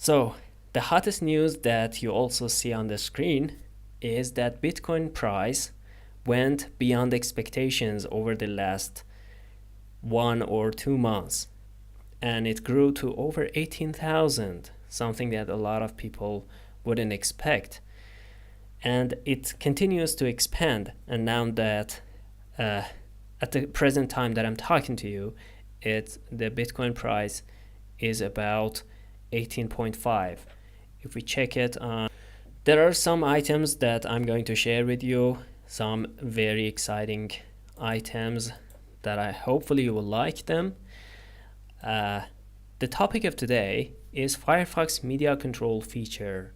So the hottest news that you also see on the screen is that Bitcoin price went beyond expectations over the last 1 or 2 months, and it grew to over 18,000, something that a lot of people wouldn't expect. And it continues to expand, and now that at the present time that I'm talking to you, the Bitcoin price is about 18.5. If we check it on, there are some items that I'm going to share with you, some very exciting items that hopefully you will like them. The topic of today is Firefox media control feature,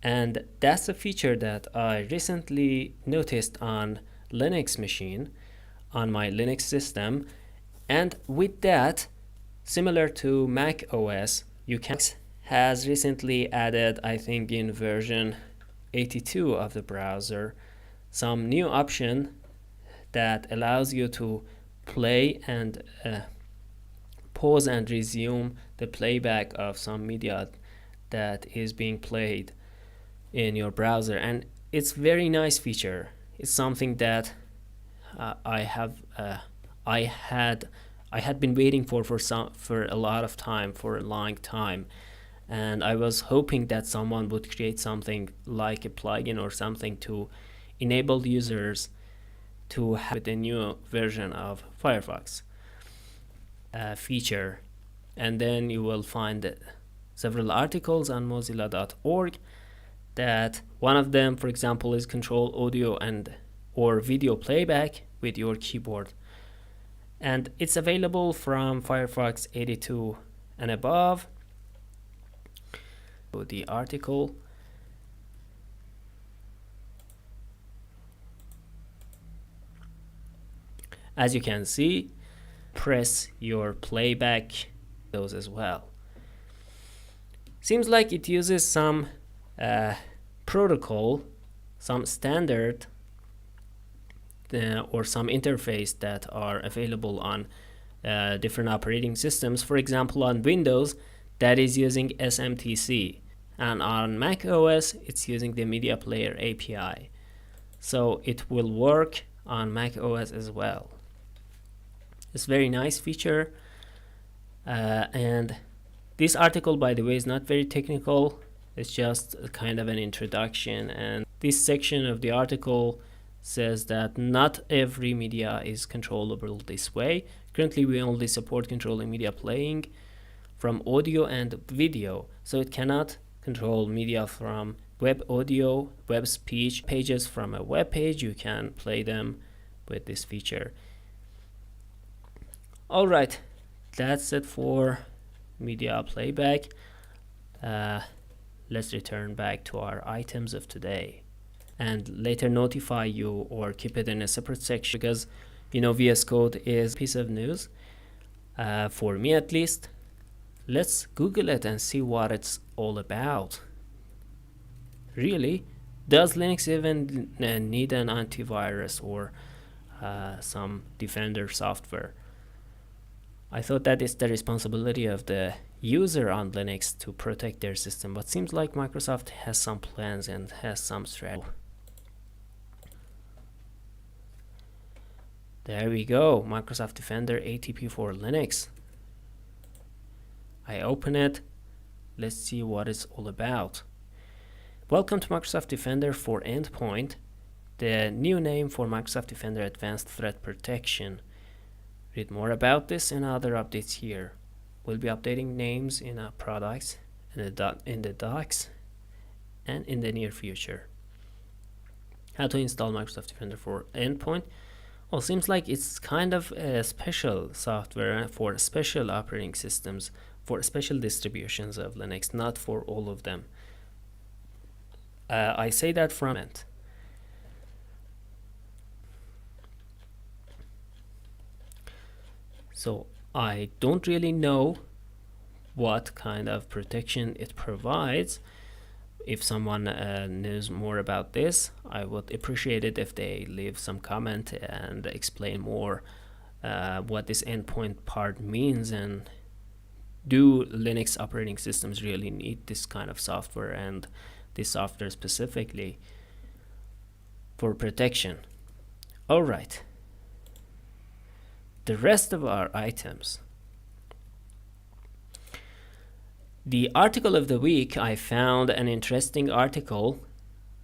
and that's a feature that I recently noticed on Linux machine, on my Linux system. And with that, similar to Mac OS, has recently added, I think in version 82 of the browser, some new option that allows you to play and pause and resume the playback of some media that is being played in your browser. And it's very nice feature. It's something that I had been waiting for a lot of time, for a long time, and I was hoping that someone would create something like a plugin or something to enable users to have the new version of Firefox feature. And then you will find several articles on mozilla.org that one of them, for example, is control audio and or video playback with your keyboard. And it's available from Firefox 82 and above. So the article. As you can see, press your playback those as well. Seems like it uses some protocol, some standard or some interface that are available on different operating systems. For example, on Windows, that is using SMTC, and on Mac OS, it's using the Media Player API. So it will work on Mac OS as well. It's a very nice feature, and this article, by the way, is not very technical. It's just a kind of an introduction, and this section of the article says that not every media is controllable this way. Currently, we only support controlling media playing from audio and video, so it cannot control media from web audio, web speech, pages from a web page. You can play them with this feature. All right, that's it for media playback. Let's return back to our items of today and later notify you or keep it in a separate section, because VS Code is a piece of news for me at least. Let's Google it and see what it's all about. Really, does Linux even need an antivirus or some defender software? I thought that it's the responsibility of the user on Linux to protect their system, but seems like Microsoft has some plans and has some strategy. There we go, Microsoft Defender ATP for Linux. I open it. Let's see what it's all about. Welcome to Microsoft Defender for Endpoint, the new name for Microsoft Defender Advanced Threat Protection. Read more about this and other updates here. We'll be updating names in our products, in the docs, and in the near future. How to install Microsoft Defender for Endpoint? Well, seems like it's kind of a special software for special operating systems, for special distributions of Linux, not for all of them. I say that from it. So I don't really know what kind of protection it provides. If someone knows more about this, I would appreciate it if they leave some comment and explain more what this endpoint part means and do Linux operating systems really need this kind of software, and this software specifically for protection? All right, the rest of our items. The article of the week, I found an interesting article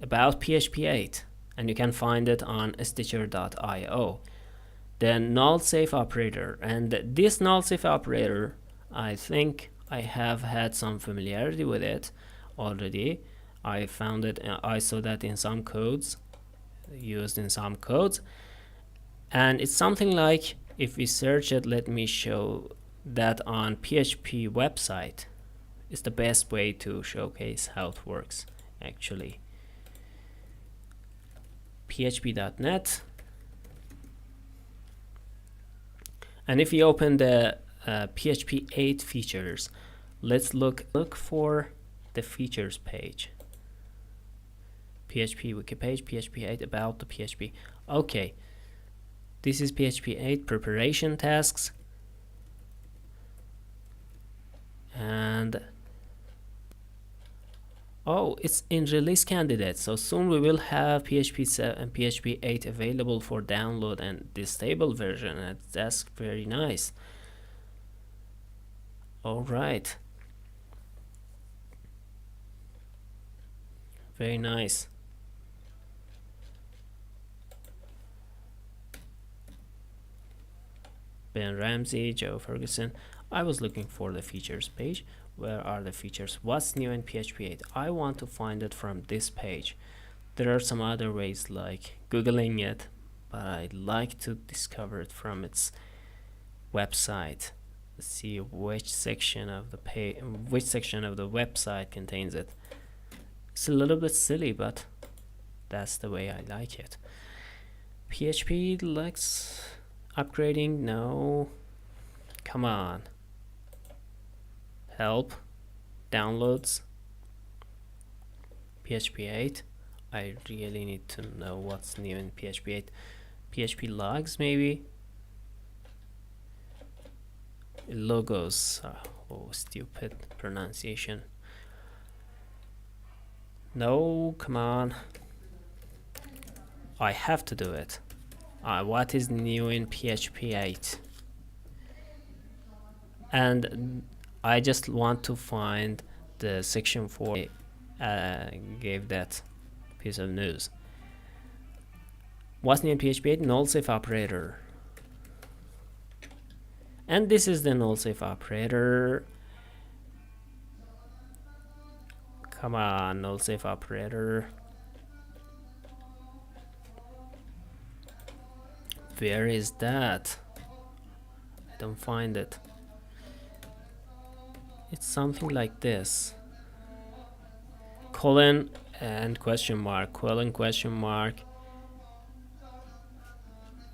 about PHP 8, and you can find it on stitcher.io. The null safe operator, and this null safe operator, I think I have had some familiarity with it already. I found it, I saw that in some codes, used in some codes, and it's something like, if we search it, let me show that on PHP website. It's the best way to showcase how it works actually. php.net, and if you open the PHP 8 features, let's look for the features page. PHP wiki page, PHP 8, about the PHP. Okay, this is PHP 8 preparation tasks, and oh, it's in release candidate, so soon we will have PHP 7 and PHP 8 available for download, and this stable version, and that's very nice. All right, very nice. Ben Ramsey, Joe Ferguson. I was looking for the features page. Where are the features? What's new in PHP 8? I want to find it from this page. There are some other ways like Googling it, but I'd like to discover it from its website. Let's see which section of the website contains it. It's a little bit silly, but that's the way I like it. PHP likes upgrading? No. Come on. Help. Downloads. PHP 8. I really need to know what's new in PHP 8. PHP logs, maybe. Logos. Oh, stupid pronunciation. No, come on. I have to do it. What is new in PHP 8? And I just want to find the section 4 gave that piece of news. What's new in PHP 8? Null safe operator. And this is the null safe operator. Come on, null safe operator. Where is that? I don't find it. It's something like this. Colon and question mark. Colon question mark.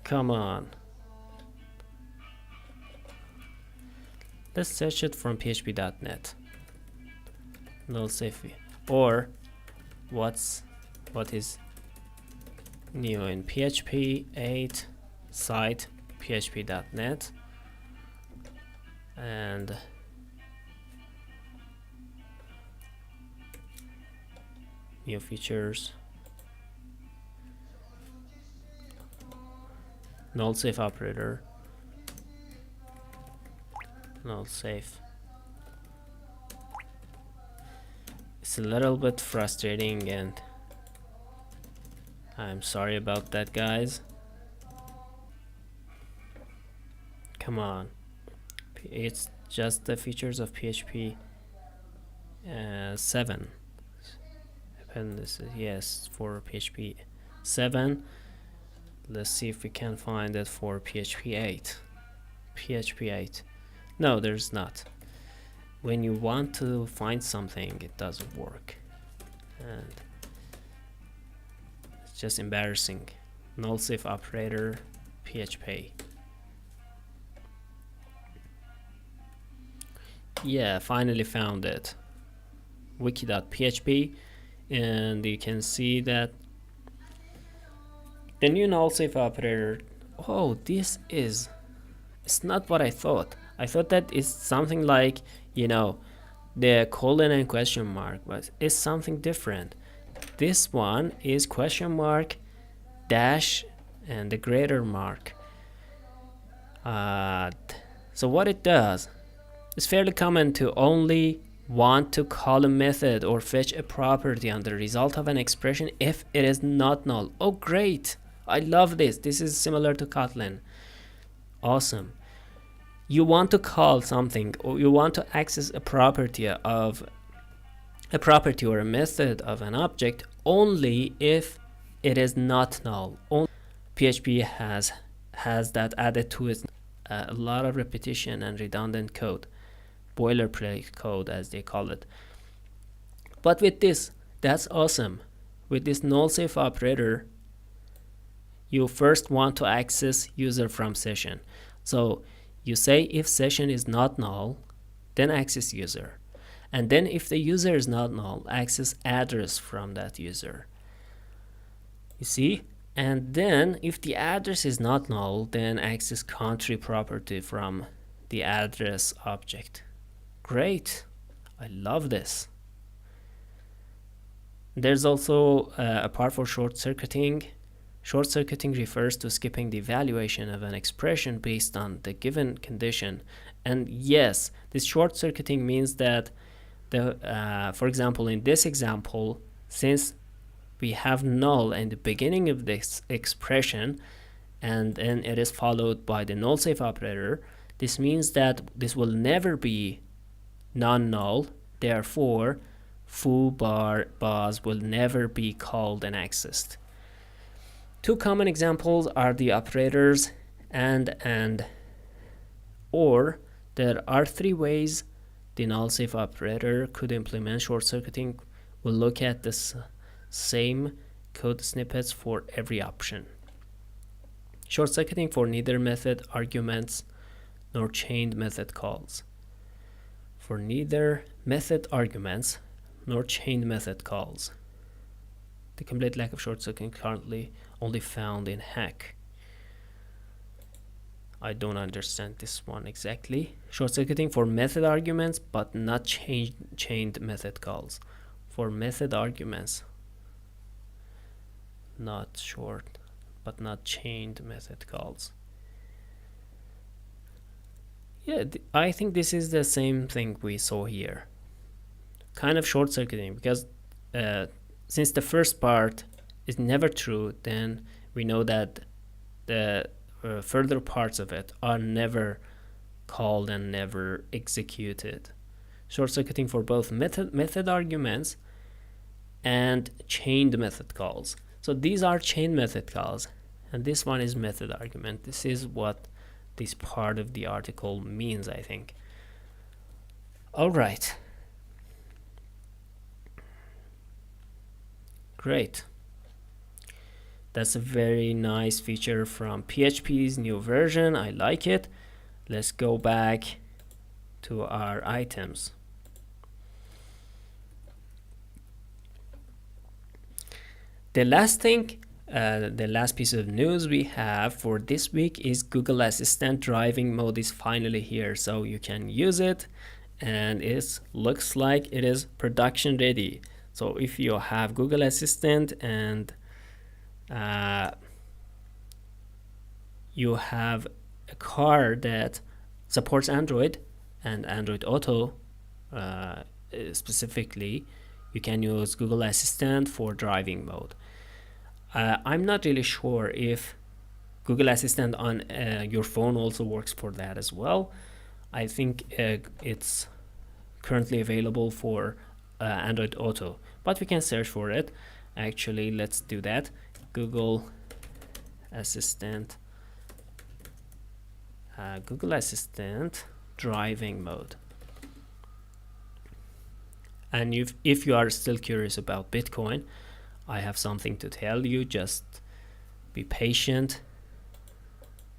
Come on. Let's search it from php.net. Null safe, or what is new in PHP 8 site php.net, and new features, null safe operator, null safe. It's a little bit frustrating, and I'm sorry about that, guys. Come on, it's just the features of PHP 7. And this is, yes, for PHP 7. Let's see if we can find it for PHP 8. PHP 8. No, there's not. When you want to find something, it doesn't work, and it's just embarrassing. Null safe operator, PHP. Yeah, finally found it. Wiki.php, and you can see that the new null safe operator. Oh, it's not what I thought. I thought that is something like, you know, the colon and question mark, but it's something different. This one is question mark dash and the greater mark. So what it does, it's fairly common to only want to call a method or fetch a property on the result of an expression if it is not null. Oh great, I love this. This is similar to Kotlin. Awesome. You want to call something, or you want to access a property or a method of an object only if it is not null. PHP has that added to it, a lot of repetition and redundant code, boilerplate code as they call it. But with this, that's awesome. With this null safe operator, you first want to access user from session. So you say if session is not null, then access user. And then if the user is not null, access address from that user. You see? And then if the address is not null, then access country property from the address object. Great. I love this. There's also a part for short circuiting. Short circuiting refers to skipping the evaluation of an expression based on the given condition. And yes, this short circuiting means that for example, in this example, since we have null in the beginning of this expression and then it is followed by the null safe operator, this means that this will never be non-null. Therefore, foo bar bars will never be called and accessed. Two common examples are the operators and or. There are three ways the null safe operator could implement short circuiting. We'll look at this same code snippets for every option. Short circuiting for neither method arguments nor chained method calls. For neither method arguments nor chained method calls. The complete lack of short circuiting currently only found in hack. I don't understand this one exactly. Short circuiting for method arguments but not chained method calls. For method arguments, not short but not chained method calls. Yeah, I think this is the same thing we saw here. Kind of short circuiting, because since the first part is never true, then we know that the further parts of it are never called and never executed. Short circuiting for both method arguments and chained method calls. So these are chain method calls and this one is method argument. This is what this part of the article means, I think. All right. Great. That's a very nice feature from PHP's new version. I like it. Let's go back to our items. The last thing, the last piece of news we have for this week is Google Assistant driving mode is finally here, so you can use it, and it looks like it is production ready. So if you have Google Assistant and you have a car that supports Android and Android Auto specifically, you can use Google Assistant for driving mode. I'm not really sure if Google Assistant on your phone also works for that as well. I think it's currently available for Android Auto, but we can search for it. Actually, let's do that. Google Assistant driving mode. And if you are still curious about Bitcoin, I have something to tell you. Just be patient.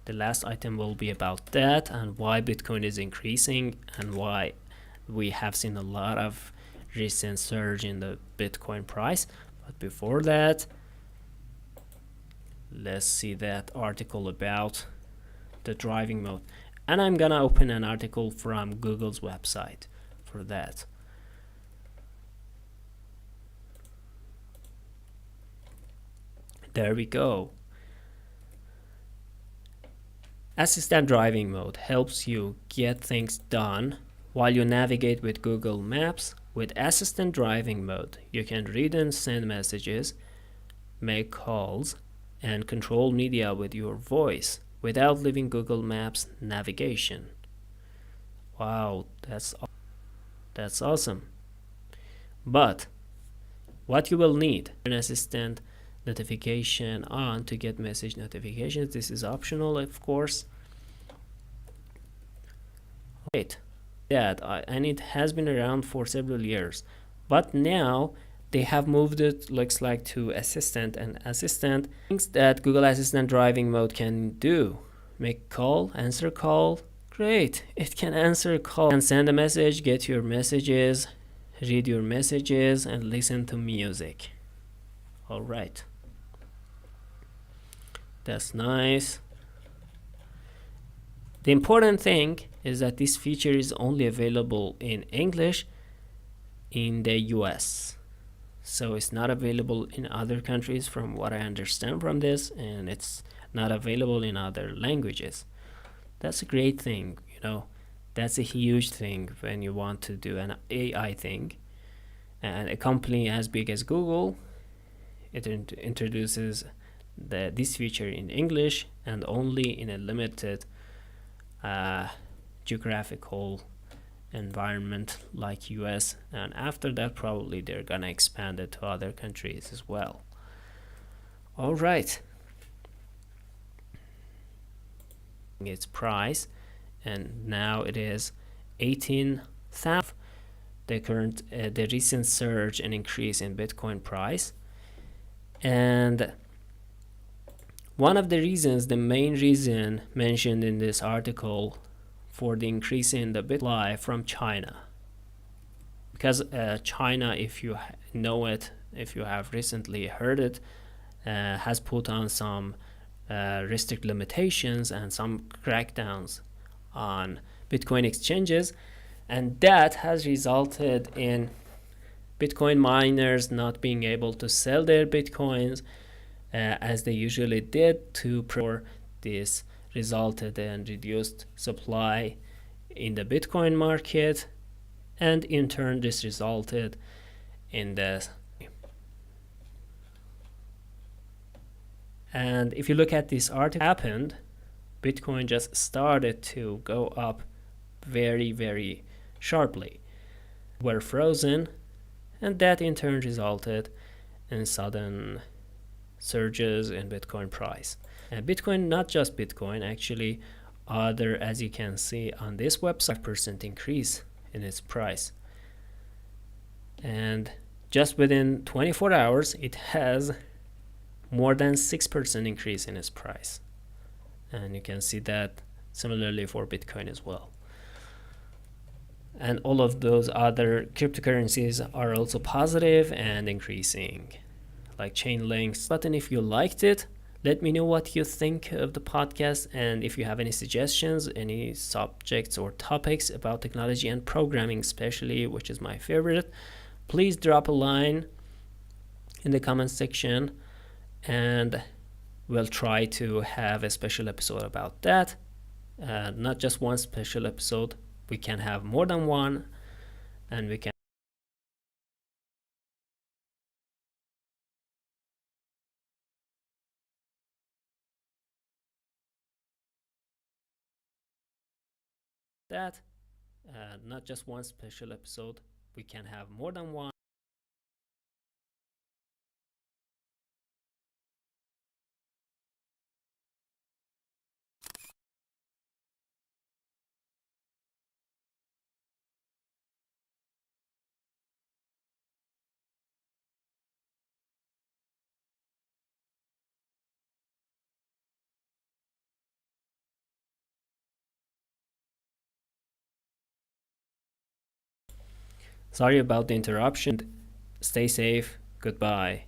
The last item will be about that and why Bitcoin is increasing and why we have seen a lot of recent surge in the Bitcoin price. But before that, let's see that article about the driving mode. And I'm gonna open an article from Google's website for that. There we go. Assistant driving mode helps you get things done while you navigate with Google Maps. With assistant driving mode, you can read and send messages, make calls, and control media with your voice without leaving Google Maps navigation. Wow, that's awesome. But what you will need an assistant notification on to get message notifications. This is optional, of course. Wait, and it has been around for several years, but now they have moved it, looks like, to assistant. And assistant things that Google Assistant driving mode can do: make call, answer call. Great, it can answer call and send a message, get your messages, read your messages, and listen to music. All right, that's nice. The important thing is that this feature is only available in English in the US. So it's not available in other countries from what I understand from this, and it's not available in other languages. That's a great thing, you know. That's a huge thing when you want to do an AI thing. And a company as big as Google, it introduces this feature in English and only in a limited geographical environment like US, and after that probably they're gonna expand it to other countries as well. All right, its price, and now it is 18,000. The recent surge and increase in Bitcoin price, and one of the reasons, the main reason mentioned in this article for the increase in the Bitcoin supply from China, because China, if you know it, if you have recently heard it, has put on some restrict limitations and some crackdowns on Bitcoin exchanges, and that has resulted in Bitcoin miners not being able to sell their Bitcoins as they usually did to this resulted in reduced supply in the Bitcoin market, and in turn this resulted in the and if you look at this article, happened, Bitcoin just started to go up very, very sharply, were frozen, and that in turn resulted in sudden surges in Bitcoin price. And Bitcoin, not just Bitcoin, actually other, as you can see on this website, 5% increase in its price. And just within 24 hours, it has more than 6% increase in its price. And you can see that similarly for Bitcoin as well. And all of those other cryptocurrencies are also positive and increasing, like Chainlink's button. If you liked it, let me know what you think of the podcast, and if you have any suggestions, any subjects or topics about technology and programming especially, which is my favorite, please drop a line in the comment section, and we'll try to have a special episode about that. Not just one special episode, we can have more than one, and we can that not just one special episode, we can have more than one. Sorry about the interruption. Stay safe. Goodbye.